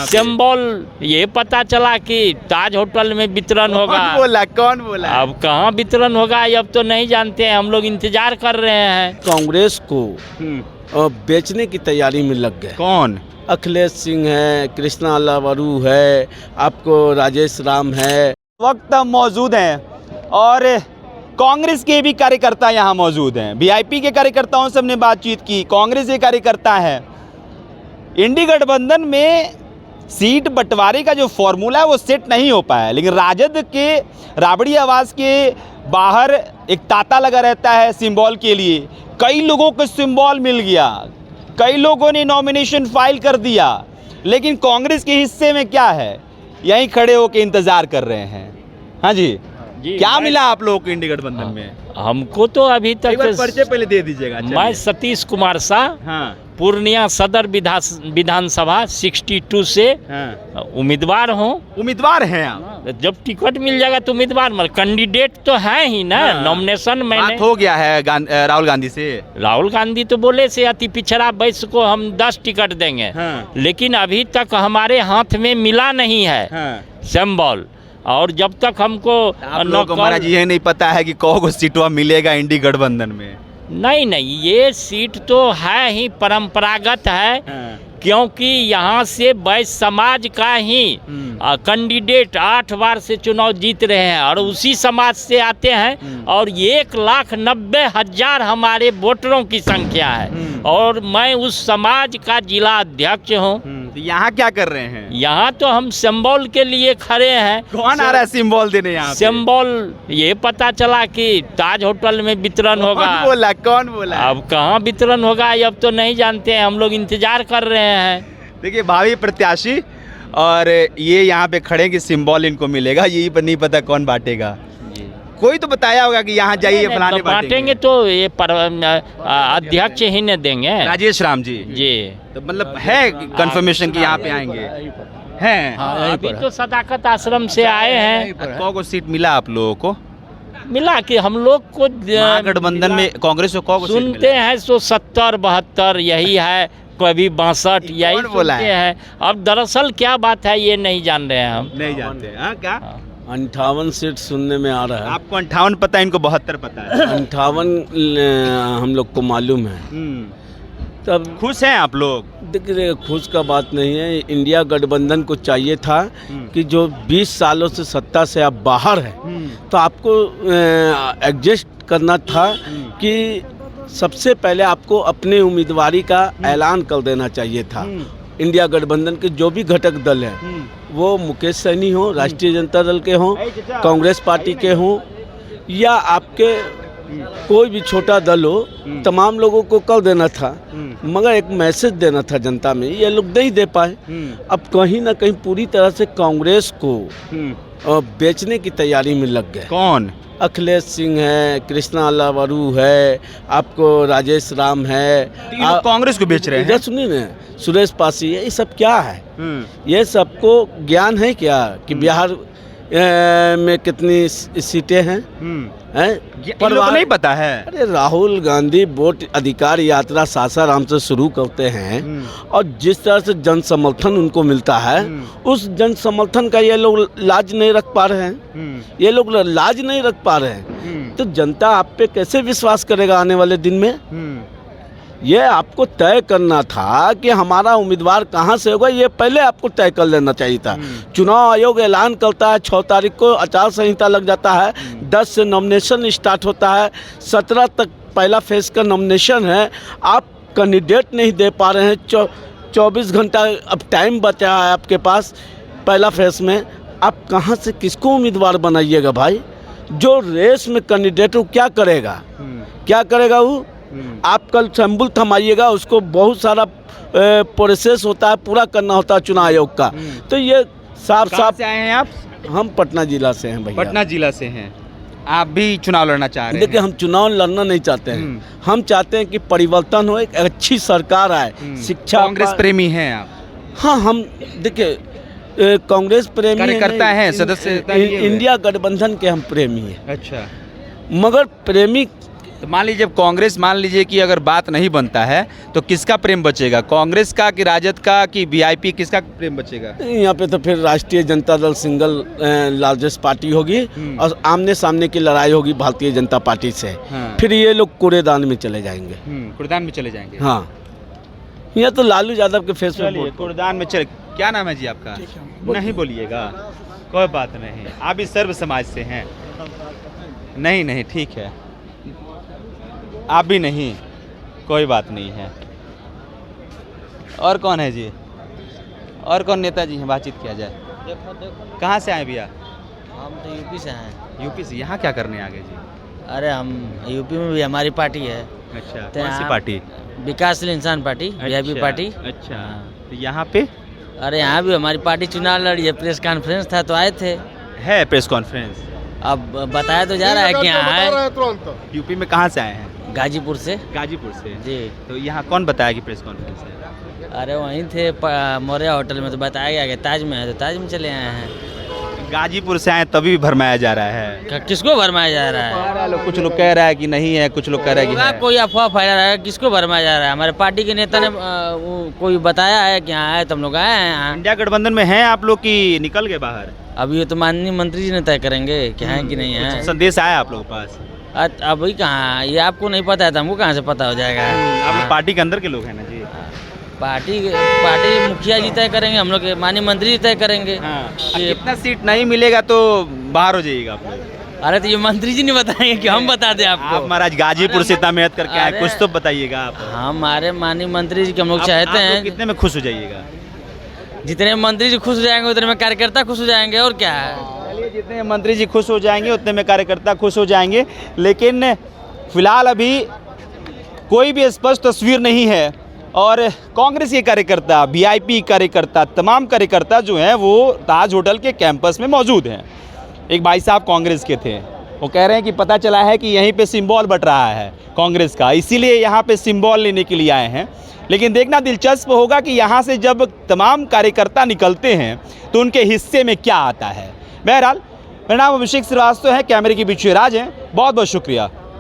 यहाँ पे? सिंबल ये पता चला कि ताज होटल में वितरण होगा। कौन बोला? अब कहाँ वितरण होगा अब तो नहीं जानते हैं, हम लोग इंतजार कर रहे हैं। कांग्रेस को बेचने की तैयारी में लग गए। कौन? अखिलेश सिंह है, कृष्णा लावरू है, आपको राजेश राम है। वक्त हम मौजूद हैं और कांग्रेस के भी कार्यकर्ता यहाँ मौजूद हैं। वीआईपी के कार्यकर्ताओं से हमने बातचीत की, कांग्रेस के कार्यकर्ता हैं। इंडी गठबंधन में सीट बंटवारे का जो फॉर्मूला है वो सेट नहीं हो पाया, लेकिन राजद के राबड़ी आवास के बाहर एक तांता लगा रहता है सिंबल के लिए। कई लोगों को सिंबल मिल गया, कई लोगों ने नॉमिनेशन फाइल कर दिया, लेकिन कांग्रेस के हिस्से में क्या है, यहीं खड़े होकर इंतजार कर रहे हैं। हाँ जी, क्या मिला आप लोगों को इंडी गठबंधन में? हमको तो अभी एक बार तक परिचय पहले दे दीजिएगा। मैं सतीश कुमार शाह, हाँ पूर्णिया सदर विधानसभा 62 से हाँ उम्मीदवार हूँ। उम्मीदवार हैं आप? जब टिकट मिल जाएगा तो उम्मीदवार कैंडिडेट तो है ही ना। हाँ। नॉमिनेशन मैंने बात हो गया है राहुल गांधी से। राहुल गांधी तो बोले से अति पिछड़ा वैश्य को हम 10 टिकट देंगे, हाँ। लेकिन अभी तक हमारे हाथ में मिला नहीं है हाँ। सिंबल। और जब तक हमको आप लोगों को महाराज ये नहीं पता है कि कौन सीटवा मिलेगा इंडी गठबंधन में? नहीं, ये सीट तो है ही, परंपरागत है। हाँ। क्योंकि यहाँ से वैश्य समाज का ही कैंडिडेट 8 बार से चुनाव जीत रहे हैं और उसी समाज से आते हैं और 1,90,000 हमारे वोटरों की संख्या है और मैं उस समाज का जिला अध्यक्ष हूँ। तो यहाँ क्या कर रहे हैं? यहाँ तो हम सिंबल के लिए खड़े हैं। कौन आ रहा है सिंबल देने यहाँ पे? सिंबल ये पता चला कि ताज होटल में वितरण होगा। कौन बोला? अब कहाँ वितरण होगा अब तो नहीं जानते हैं, हम लोग इंतजार कर रहे हैं। देखिए भावी प्रत्याशी और ये यहाँ पे खड़े कि सिंबल इनको मिलेगा, यही पर नहीं पता कौन बांटेगा। कोई तो बताया होगा कि यहाँ जाइए फलाने बांटेंगे तो ये अध्यक्ष ही ने देंगे, राजेश राम जी। तो मतलब है कंफर्मेशन कि यहाँ पे आएंगे हैं? अभी तो सदाकत आश्रम से आए हैं। कौ सीट मिला आप लोगों को? मिला कि हम लोग को गठबंधन में कांग्रेस को सुनते हैं तो 70-72 यही है, कभी 62 यही बोला है। अब दरअसल क्या बात है ये नहीं जान रहे हैं, हम नहीं जानते हैं। क्या 58 सीट सुनने में आ रहा है। आपको 58 पता है, इनको 72 पता है। 58 हम लोग को मालूम है। तब खुश हैं आप लोग? देखिए खुश का बात नहीं है। इंडिया गठबंधन को चाहिए था कि जो 20 सालों से सत्ता से आप बाहर है तो आपको एडजस्ट करना था कि सबसे पहले आपको अपने उम्मीदवारी का ऐलान कर देना चाहिए था। इंडिया गठबंधन के जो भी घटक दल हैं, वो मुकेश सैनी हो, राष्ट्रीय जनता दल के हों, कांग्रेस पार्टी के हों या आपके कोई भी छोटा दल हो, तमाम लोगों को कर देना था, मगर एक मैसेज देना था जनता में, ये लोग नहीं दे पाए। अब कहीं ना कहीं पूरी तरह से कांग्रेस को बेचने की तैयारी में लग गए। कौन? अखिलेश सिंह है, कृष्णा लावरू है, आपको राजेश राम है। कांग्रेस को बेच रहे हैं? सुनिए ना, सुरेश पासी है, ये सब क्या है? ये सबको ज्ञान है क्या कि बिहार में कितनी सीटें हैं? पर नहीं पता है। अरे राहुल गांधी वोट अधिकार यात्रा सासाराम से शुरू करते हैं और जिस तरह से जन समर्थन उनको मिलता है, उस जन समर्थन का ये लोग लाज नहीं रख पा रहे हैं। ये लोग लाज नहीं रख पा रहे हैं, तो जनता आप पे कैसे विश्वास करेगा आने वाले दिन में? ये आपको तय करना था कि हमारा उम्मीदवार कहाँ से होगा, ये पहले आपको तय कर लेना चाहिए था। चुनाव आयोग ऐलान करता है 6 तारीख को, आचार संहिता लग जाता है, 10 से नॉमिनेशन स्टार्ट होता है, 17 तक पहला फेज का नॉमिनेशन है। आप कैंडिडेट नहीं दे पा रहे हैं, 24 घंटा अब टाइम बचा है आपके पास पहला फेज में, आप कहाँ से किसको उम्मीदवार बनाइएगा भाई? जो रेस में कैंडिडेट हो क्या करेगा? क्या करेगा वो? आप कल सैंबल थमाइएगा, उसको बहुत सारा प्रोसेस होता है, पूरा करना होता है चुनाव आयोग का। तो ये साफ से आए हैं आप? हम पटना जिला से हैं भैया। पटना जिला से हैं आप भी? चुनाव लड़ना चाह रहे हैं? देखिए हम चुनाव लड़ना नहीं चाहते हैं, हम चाहते हैं कि परिवर्तन हो, एक अच्छी सरकार आए। शिक्षा कांग्रेस प्रेमी हैं आप? हाँ, हम देखिए कांग्रेस प्रेमी कार्यकर्ता हैं, सदस्य इंडिया गठबंधन के हम प्रेमी हैं। अच्छा। मगर प्रेमी तो मान लीजिए जब कांग्रेस, मान लीजिए कि अगर बात नहीं बनता है तो किसका प्रेम बचेगा, कांग्रेस का कि राजद का कि वीआईपी, किसका प्रेम बचेगा? यहाँ पे तो फिर राष्ट्रीय Janata Dal single largest party होगी और आमने सामने की लड़ाई होगी भारतीय जनता पार्टी से। हाँ। फिर ये लोग कूड़ेदान में चले जाएंगे। कूड़ेदान में चले जाएंगे। हाँ, यहाँ तो लालू यादव के फेस पे चलिए वोट। कूड़ेदान में चले। क्या नाम है जी आपका? नहीं बोलिएगा, कोई बात नहीं, आप भी सर्व समाज से हैं। नहीं नहीं ठीक है, आप भी नहीं, कोई बात नहीं है। और कौन है जी, और कौन नेता जी हैं, बातचीत किया जाए। कहाँ से आए भैया? हम तो यूपी से हैं। यूपी से। यहाँ क्या करने आ गए जी? अरे हम यूपी में भी हमारी पार्टी है। अच्छा, तो कौन सी यहाँ पार्टी? विकासशील इंसान पार्टी, वीआईपी अच्छा, पार्टी। अच्छा, हाँ। तो यहाँ पे अरे यहाँ भी हमारी पार्टी चुनाव लड़ी है, प्रेस कॉन्फ्रेंस था तो आए थे। है प्रेस कॉन्फ्रेंस? अब बताया तो जा रहा है कि यहाँ है। यूपी में कहाँ से आए हैं? गाजीपुर से। गाजीपुर से जी। तो यहाँ कौन बताया कि प्रेस कॉन्फ्रेंस है? अरे वहीं थे मौर्या होटल में, तो बताया गया कि ताज में है, तो ताज में चले आए हैं। गाजीपुर से आए तभी भरमाया जा रहा है। किसको भरमाया जा रहा है? कुछ लोग कह रहा है कि नहीं है, कुछ लोग कह रहे हैं कि है। कोई अफवाह फैला रहा है, किसको भरमाया जा रहा है? हमारे पार्टी के नेता ने कोई बताया है कि यहाँ है, तुम लोग आए हैं यहाँ। इंडिया गठबंधन में हैं आप लोग की निकल गए बाहर? अब ये तो माननीय मंत्री जी ने तय करेंगे कि हैं कि नहीं है। कुछ संदेश आया आप लोगों के पास? अभी कहाँ, ये आपको नहीं पता है तो हमको कहाँ से पता हो जाएगा? आप लोग पार्टी के अंदर के लोग हैं ना जी? पार्टी मुखिया जी तय करेंगे, हम लोग के माननीय मंत्री जी तय करेंगे। कि कितना सीट नहीं मिलेगा तो बाहर हो जाइएगा आप लोग। अरे तो ये मंत्री जी नहीं बताएंगे कि हम बता दें आपको? आप महाराज गाजीपुर से इतना मेहनत करके आए, कुछ तो बताइएगा आप। हमारे माननीय मंत्री जी के हम लोग चाहते हैं। कितने में खुश हो जाइएगा? जितने मंत्री जी खुश हो जाएंगे उतने में कार्यकर्ता खुश हो जाएंगे, और क्या है। जितने मंत्री जी खुश हो जाएंगे उतने में कार्यकर्ता खुश हो जाएंगे। लेकिन फिलहाल अभी कोई भी स्पष्ट तस्वीर नहीं है और कांग्रेस के कार्यकर्ता, वीआईपी कार्यकर्ता, तमाम कार्यकर्ता जो हैं वो ताज होटल के कैंपस में मौजूद हैं। एक भाई साहब कांग्रेस के थे, वो कह रहे हैं कि पता चला है कि यहीं पे सिंबल बट रहा है कांग्रेस का, इसीलिए यहाँ पे सिंबल लेने के लिए आए हैं। लेकिन देखना दिलचस्प होगा कि यहाँ से जब तमाम कार्यकर्ता निकलते हैं तो उनके हिस्से में क्या आता है। बहरहाल मेरा नाम अभिषेक श्रीवास्तव है, कैमरे के पीछे राज हैं। बहुत बहुत शुक्रिया।